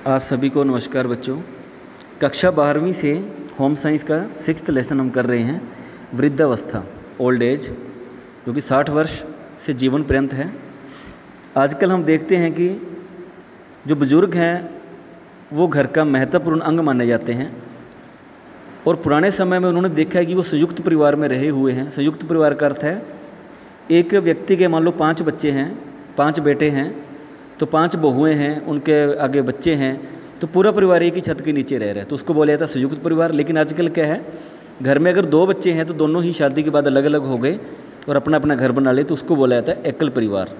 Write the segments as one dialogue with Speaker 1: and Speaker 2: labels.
Speaker 1: आप सभी को नमस्कार बच्चों। कक्षा 12वीं से होम साइंस का 6th लेसन हम कर रहे हैं, वृद्धावस्था, ओल्ड एज, जो कि 60 वर्ष से जीवन पर्यंत है। आजकल हम देखते हैं कि जो बुज़ुर्ग हैं वो घर का महत्वपूर्ण अंग माने जाते हैं और पुराने समय में उन्होंने देखा है कि वो संयुक्त परिवार में रहे हुए हैं। संयुक्त परिवार का अर्थ है एक व्यक्ति के मान लो 5 बच्चे हैं, 5 बेटे हैं, तो 5 बहुएं हैं, उनके आगे बच्चे हैं, तो पूरा परिवार एक ही छत के नीचे रह रहा है, तो उसको बोला जाता है संयुक्त परिवार। लेकिन आजकल क्या है, घर में अगर 2 बच्चे हैं तो दोनों ही शादी के बाद अलग अलग हो गए और अपना अपना घर बना ले, तो उसको बोला जाता है एकल परिवार।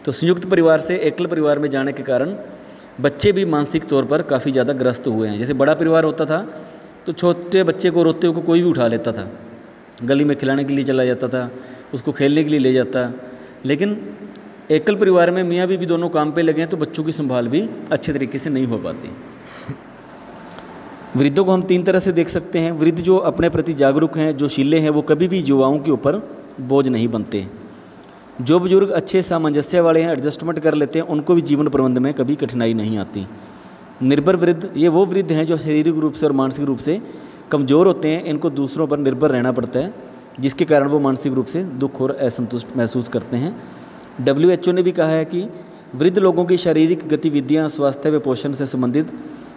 Speaker 1: तो संयुक्त परिवार से एकल परिवार में जाने के कारण बच्चे भी मानसिक तौर पर काफ़ी ज़्यादा ग्रस्त हुए हैं। जैसे बड़ा परिवार होता था तो छोटे बच्चे को, रोते हुए को कोई भी उठा लेता था, गली में खिलाने के लिए चला जाता था, उसको खेलने के लिए ले जाता। लेकिन एकल परिवार में मियाँ बीवी दोनों काम पे लगे हैं तो बच्चों की संभाल भी अच्छे तरीके से नहीं हो पाती। वृद्धों को हम 3 तरह से देख सकते हैं। वृद्ध जो अपने प्रति जागरूक हैं, जो शीले हैं, वो कभी भी युवाओं के ऊपर बोझ नहीं बनते। जो बुजुर्ग अच्छे सामंजस्य वाले हैं, एडजस्टमेंट कर लेते हैं, उनको भी जीवन प्रबंध में कभी कठिनाई नहीं आती। निर्भर वृद्ध, ये वो वृद्ध हैं जो शारीरिक रूप से और मानसिक रूप से कमज़ोर होते हैं। इनको दूसरों पर निर्भर रहना पड़ता है, जिसके कारण वो मानसिक रूप से दुख और असंतुष्ट महसूस करते हैं। WHO ने भी कहा है कि वृद्ध लोगों की शारीरिक गतिविधियां स्वास्थ्य व पोषण से संबंधित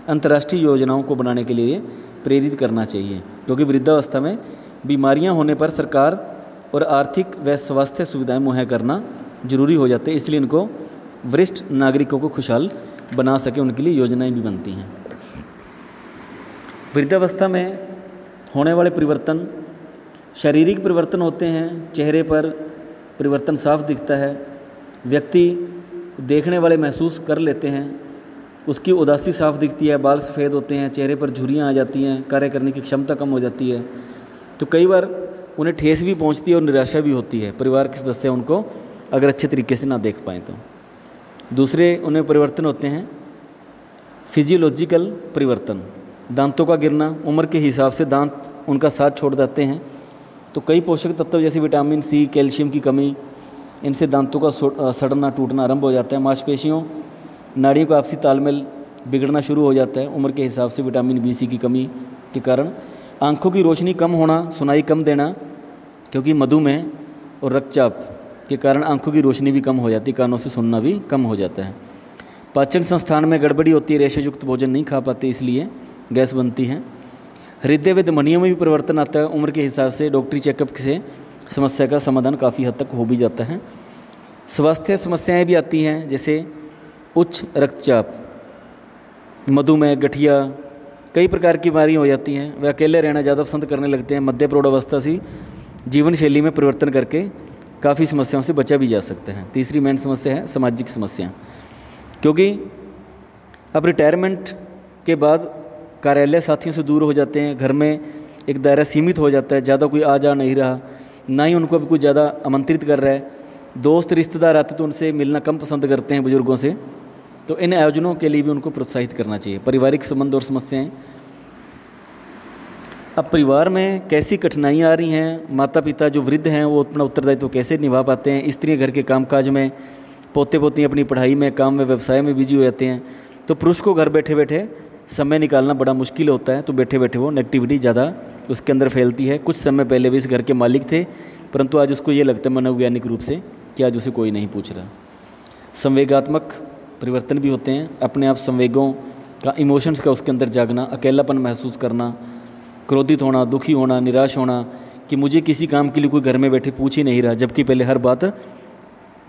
Speaker 1: अंतर्राष्ट्रीय योजनाओं को बनाने के लिए प्रेरित करना चाहिए, क्योंकि वृद्धावस्था में बीमारियां होने पर सरकार और आर्थिक व स्वास्थ्य सुविधाएं मुहैया करना जरूरी हो जाते हैं। इसलिए इनको वरिष्ठ नागरिकों को खुशहाल बना सके, उनके लिए योजनाएं भी बनती हैं। वृद्धावस्था में होने वाले परिवर्तन, शारीरिक परिवर्तन होते हैं, चेहरे पर परिवर्तन साफ दिखता है, व्यक्ति देखने वाले महसूस कर लेते हैं, उसकी उदासी साफ दिखती है, बाल सफ़ेद होते हैं, चेहरे पर झुर्रियाँ आ जाती हैं, कार्य करने की क्षमता कम हो जाती है। तो कई बार उन्हें ठेस भी पहुंचती है और निराशा भी होती है, परिवार के सदस्य उनको अगर अच्छे तरीके से ना देख पाएँ तो। दूसरे उन्हें परिवर्तन होते हैं फिजियोलॉजिकल परिवर्तन, दांतों का गिरना, उम्र के हिसाब से दांत उनका साथ छोड़ जाते हैं, तो कई पोषक तत्व जैसे विटामिन C, कैल्शियम की कमी, इनसे दांतों का सड़ना टूटना आरंभ हो जाता है। मांसपेशियों, नाड़ियों का आपसी तालमेल बिगड़ना शुरू हो जाता है उम्र के हिसाब से विटामिन B, C की कमी के कारण। आंखों की रोशनी कम होना, सुनाई कम देना, क्योंकि मधुमेह और रक्तचाप के कारण आंखों की रोशनी भी कम हो जाती है, कानों से सुनना भी कम हो जाता है। पाचन संस्थान में गड़बड़ी होती है, रेशेयुक्त भोजन नहीं खा पाते, इसलिए गैस बनती है। हृदय व धमनियों में भी परिवर्तन आता है उम्र के हिसाब से। डॉक्टरी चेकअप से समस्या का समाधान काफ़ी हद तक हो भी जाता है। स्वास्थ्य समस्याएं भी आती हैं, जैसे उच्च रक्तचाप, मधुमेह, गठिया, कई प्रकार की बीमारियां हो जाती हैं। वे अकेले रहना ज़्यादा पसंद करने लगते हैं। मध्य प्रौढ़ावस्था से जीवन शैली में परिवर्तन करके काफ़ी समस्याओं से बचा भी जा सकता है। तीसरी मेन समस्या है सामाजिक समस्या, क्योंकि अब रिटायरमेंट के बाद कार्यालय साथियों से दूर हो जाते हैं, घर में एक दायरा सीमित हो जाता है, ज़्यादा कोई आ जा नहीं रहा, ना ही उनको अभी कुछ ज़्यादा आमंत्रित कर रहा है। दोस्त रिश्तेदार आते तो उनसे मिलना कम पसंद करते हैं बुजुर्गों से, तो इन आयोजनों के लिए भी उनको प्रोत्साहित करना चाहिए। पारिवारिक संबंध और समस्याएं, अब परिवार में कैसी कठिनाइयाँ आ रही हैं, माता पिता जो वृद्ध हैं वो अपना उत्तरदायित्व कैसे निभा पाते हैं, स्त्रियाँ घर के कामकाज में, पोते पोतियाँ अपनी पढ़ाई में, काम में, व्यवसाय में बिजी हो जाते हैं, तो पुरुष को घर बैठे बैठे समय निकालना बड़ा मुश्किल होता है। तो बैठे बैठे वो नेगेटिविटी ज़्यादा उसके अंदर फैलती है। कुछ समय पहले भी इस घर के मालिक थे, परंतु आज उसको ये लगता है मनोवैज्ञानिक रूप से कि आज उसे कोई नहीं पूछ रहा। संवेगात्मक परिवर्तन भी होते हैं, अपने आप संवेगों का, इमोशंस का उसके अंदर जागना, अकेलापन महसूस करना, क्रोधित होना, दुखी होना, निराश होना कि मुझे किसी काम के लिए कोई घर में बैठे पूछ ही नहीं रहा, जबकि पहले हर बात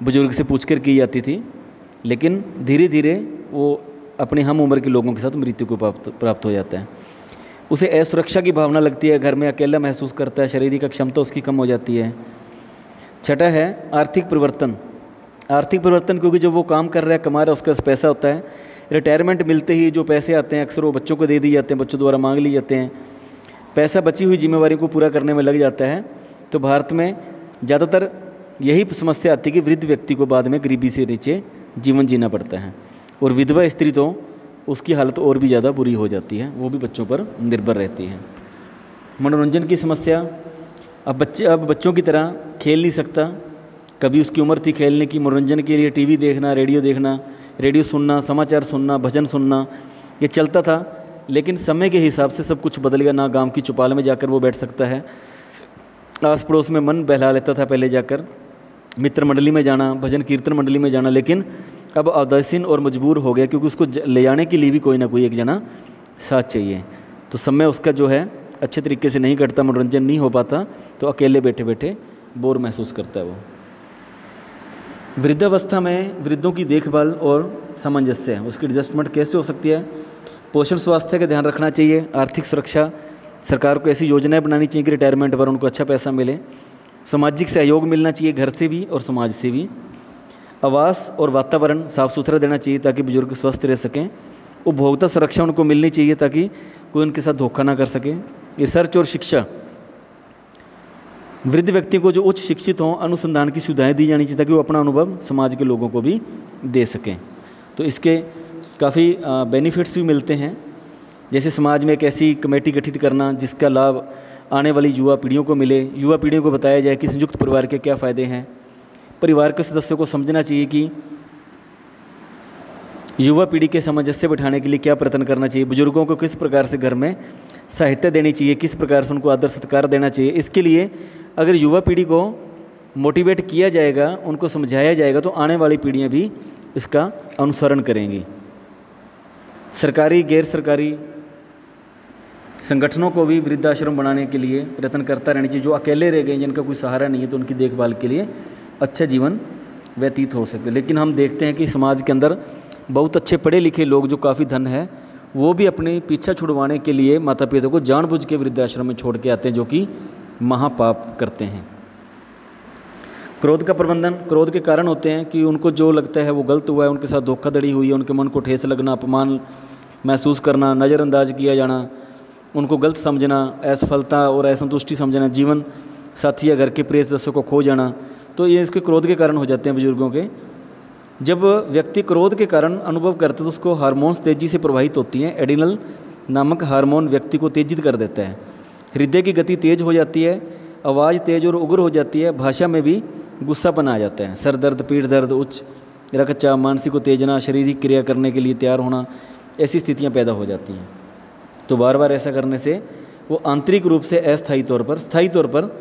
Speaker 1: बुजुर्ग से पूछ कर की जाती थी। लेकिन धीरे धीरे वो अपने हम उम्र के लोगों के साथ मृत्यु को प्राप्त हो जाता है। उसे असुरक्षा की भावना लगती है, घर में अकेला महसूस करता है, शारीरिक क्षमता उसकी कम हो जाती है। छठा है आर्थिक परिवर्तन। आर्थिक परिवर्तन, क्योंकि जब वो काम कर रहा है, कमा रहा है, उसके पास पैसा होता है, रिटायरमेंट मिलते ही जो पैसे आते हैं अक्सर वो बच्चों को दे दिए जाते हैं, बच्चों द्वारा मांग लिए जाते हैं, पैसा बची हुई जिम्मेवारी को पूरा करने में लग जाता है। तो भारत में ज़्यादातर यही समस्या आती है कि वृद्ध व्यक्ति को बाद में गरीबी से नीचे जीवन जीना पड़ता है, और विधवा स्त्री तो उसकी हालत और भी ज़्यादा बुरी हो जाती है, वो भी बच्चों पर निर्भर रहती है। मनोरंजन की समस्या, अब बच्चों की तरह खेल नहीं सकता, कभी उसकी उम्र थी खेलने की, मनोरंजन के लिए टीवी देखना, रेडियो सुनना, समाचार सुनना, भजन सुनना, ये चलता था, लेकिन समय के हिसाब से सब कुछ बदल गया। ना गांव की चौपाल में जाकर वो बैठ सकता है, आस पड़ोस में मन बहला लेता था पहले जाकर, मित्र मंडली में जाना, भजन कीर्तन मंडली में जाना, लेकिन अब उदासीन और मजबूर हो गया, क्योंकि उसको ले जाने के लिए भी कोई ना कोई एक जना साथ चाहिए। तो समय उसका जो है अच्छे तरीके से नहीं कटता, मनोरंजन नहीं हो पाता, तो अकेले बैठे बैठे बोर महसूस करता है वो। वृद्धावस्था में वृद्धों की देखभाल और सामंजस्य, उसकी एडजस्टमेंट कैसे हो सकती है? पोषण स्वास्थ्य का ध्यान रखना चाहिए, आर्थिक सुरक्षा, सरकार को ऐसी योजनाएं बनानी चाहिए कि रिटायरमेंट पर उनको अच्छा पैसा मिले, सामाजिक सहयोग मिलना चाहिए घर से भी और समाज से भी, आवास और वातावरण साफ़ सुथरा देना चाहिए ताकि बुजुर्ग स्वस्थ रह सकें, उपभोक्ता सुरक्षा उनको मिलनी चाहिए ताकि कोई उनके साथ धोखा ना कर सके, रिसर्च और शिक्षा, वृद्ध व्यक्ति को जो उच्च शिक्षित हों अनुसंधान की सुविधाएं दी जानी चाहिए ताकि वो अपना अनुभव समाज के लोगों को भी दे सकें। तो इसके काफ़ी बेनिफिट्स भी मिलते हैं, जैसे समाज में एक ऐसी कमेटी गठित करना जिसका लाभ आने वाली युवा पीढ़ियों को मिले, युवा पीढ़ियों को बताया जाए कि संयुक्त परिवार के क्या फ़ायदे हैं, परिवार के सदस्यों को समझना चाहिए कि युवा पीढ़ी के सामंजस्य बिठाने के लिए क्या प्रयत्न करना चाहिए, बुजुर्गों को किस प्रकार से घर में सहायता देनी चाहिए, किस प्रकार से उनको आदर सत्कार देना चाहिए। इसके लिए अगर युवा पीढ़ी को मोटिवेट किया जाएगा, उनको समझाया जाएगा, तो आने वाली पीढ़ियाँ भी इसका अनुसरण करेंगी। सरकारी गैर सरकारी संगठनों को भी वृद्धाश्रम बनाने के लिए प्रयत्न करता रहना चाहिए, जो अकेले रह गए, जिनका कोई सहारा नहीं है, तो उनकी देखभाल के लिए अच्छा जीवन व्यतीत हो सके। लेकिन हम देखते हैं कि समाज के अंदर बहुत अच्छे पढ़े लिखे लोग जो काफ़ी धन है, वो भी अपने पीछा छुड़वाने के लिए माता पिता को जानबूझ के वृद्धाश्रम में छोड़ के आते हैं, जो कि महापाप करते हैं। क्रोध का प्रबंधन, क्रोध के कारण होते हैं कि उनको जो लगता है वो गलत हुआ है, उनके साथ धोखाधड़ी हुई है, उनके मन को ठेस लगना, अपमान महसूस करना, नज़रअंदाज किया जाना, उनको गलत समझना, असफलता और असंतुष्टि समझना, जीवन साथी या घर के प्रिय सदस्यों को खो जाना, तो ये इसके क्रोध के कारण हो जाते हैं बुजुर्गों के। जब व्यक्ति क्रोध के कारण अनुभव करता है तो उसको हार्मोन्स तेज़ी से प्रवाहित होती हैं। एड्रिनल नामक हार्मोन व्यक्ति को उत्तेजित कर देता है, हृदय की गति तेज हो जाती है, आवाज़ तेज और उग्र हो जाती है, भाषा में भी गुस्सापन आ जाता है, सर दर्द, पीठ दर्द, उच्च रक्तचाप, मानसिक उत्तेजना, शारीरिक क्रिया करने के लिए तैयार होना, ऐसी स्थितियाँ पैदा हो जाती हैं। तो बार बार ऐसा करने से वो आंतरिक रूप से अस्थायी तौर पर, स्थायी तौर पर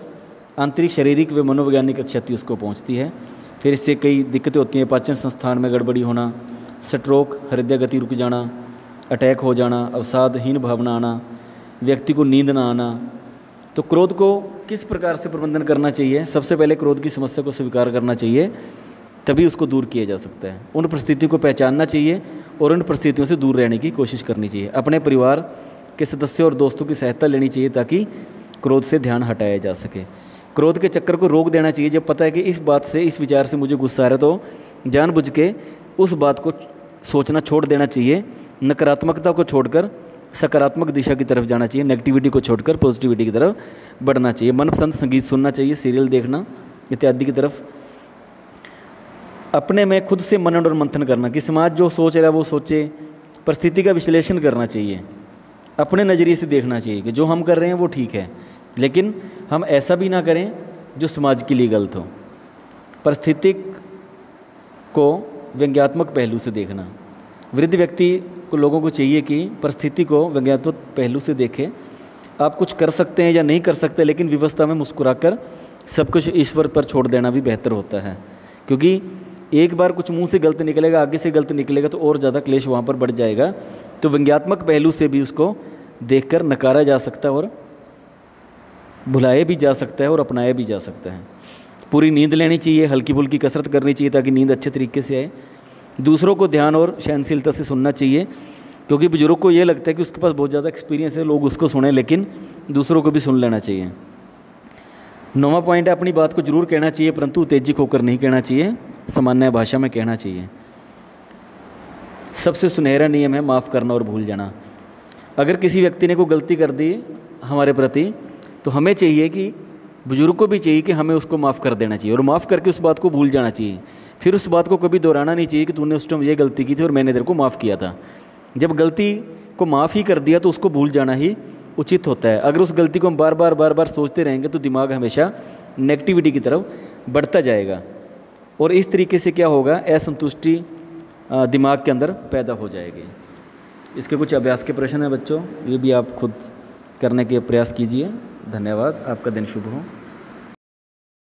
Speaker 1: आंतरिक शारीरिक व मनोवैज्ञानिक क्षति उसको पहुंचती है। फिर इससे कई दिक्कतें होती हैं, पाचन संस्थान में गड़बड़ी होना, स्ट्रोक, हृदय गति रुक जाना, अटैक हो जाना, अवसादहीन भावना आना, व्यक्ति को नींद ना आना। तो क्रोध को किस प्रकार से प्रबंधन करना चाहिए? सबसे पहले क्रोध की समस्या को स्वीकार करना चाहिए, तभी उसको दूर किया जा सकता है। उन परिस्थितियों को पहचानना चाहिए और उन परिस्थितियों से दूर रहने की कोशिश करनी चाहिए। अपने परिवार के सदस्यों और दोस्तों की सहायता लेनी चाहिए ताकि क्रोध से ध्यान हटाया जा सके। क्रोध के चक्कर को रोक देना चाहिए। जब पता है कि इस बात से, इस विचार से मुझे गुस्सा आ रहा है, तो जानबूझ के उस बात को सोचना छोड़ देना चाहिए। नकारात्मकता को छोड़कर सकारात्मक दिशा की तरफ जाना चाहिए, नेगेटिविटी को छोड़कर पॉजिटिविटी की तरफ बढ़ना चाहिए। मनपसंद संगीत सुनना चाहिए, सीरियल देखना इत्यादि की तरफ अपने में खुद से मनन और मंथन करना कि समाज जो सोच रहा है वो सोचे। परिस्थिति का विश्लेषण करना चाहिए, अपने नज़रिए से देखना चाहिए कि जो हम कर रहे हैं वो ठीक है, लेकिन हम ऐसा भी ना करें जो समाज के लिए गलत हो। परिस्थिति को व्यंग्यात्मक पहलू से देखना। वृद्ध व्यक्ति को, लोगों को चाहिए कि परिस्थिति को व्यंग्यात्मक पहलू से देखें। आप कुछ कर सकते हैं या नहीं कर सकते, लेकिन विवस्था में मुस्कुराकर सब कुछ ईश्वर पर छोड़ देना भी बेहतर होता है, क्योंकि एक बार कुछ मुंह से गलत निकलेगा, आगे से गलत निकलेगा तो और ज़्यादा क्लेश वहाँ पर बढ़ जाएगा। तो व्यंग्यात्मक पहलू से भी उसको देखकर नकारा जा सकता है और भुलाया भी जा सकता है और अपनाया भी जा सकता है। पूरी नींद लेनी चाहिए, हल्की फुल्की कसरत करनी चाहिए ताकि नींद अच्छे तरीके से आए। दूसरों को ध्यान और सहनशीलता से सुनना चाहिए, क्योंकि बुजुर्ग को ये लगता है कि उसके पास बहुत ज़्यादा एक्सपीरियंस है, लोग उसको सुने, लेकिन दूसरों को भी सुन लेना चाहिए। 9वां पॉइंट है, अपनी बात को जरूर कहना चाहिए परंतु उत्तेजित होकर नहीं कहना चाहिए, सामान्य भाषा में कहना चाहिए। सबसे सुनहरा नियम है माफ़ करना और भूल जाना। अगर किसी व्यक्ति ने कोई गलती कर दी हमारे प्रति, तो हमें चाहिए कि, बुजुर्ग को भी चाहिए कि हमें उसको माफ़ कर देना चाहिए और माफ़ करके उस बात को भूल जाना चाहिए। फिर उस बात को कभी दोहराना नहीं चाहिए कि तूने उस टाइम ये गलती की थी और मैंने तेरे को माफ़ किया था। जब गलती को माफ़ ही कर दिया तो उसको भूल जाना ही उचित होता है। अगर उस गलती को हम बार बार सोचते रहेंगे तो दिमाग हमेशा नेगेटिविटी की तरफ बढ़ता जाएगा और इस तरीके से क्या होगा, असंतुष्टि दिमाग के अंदर पैदा हो जाएगी। इसके कुछ अभ्यास के प्रश्न हैं बच्चों, ये भी आप खुद करने के प्रयास कीजिए। धन्यवाद, आपका दिन शुभ हो।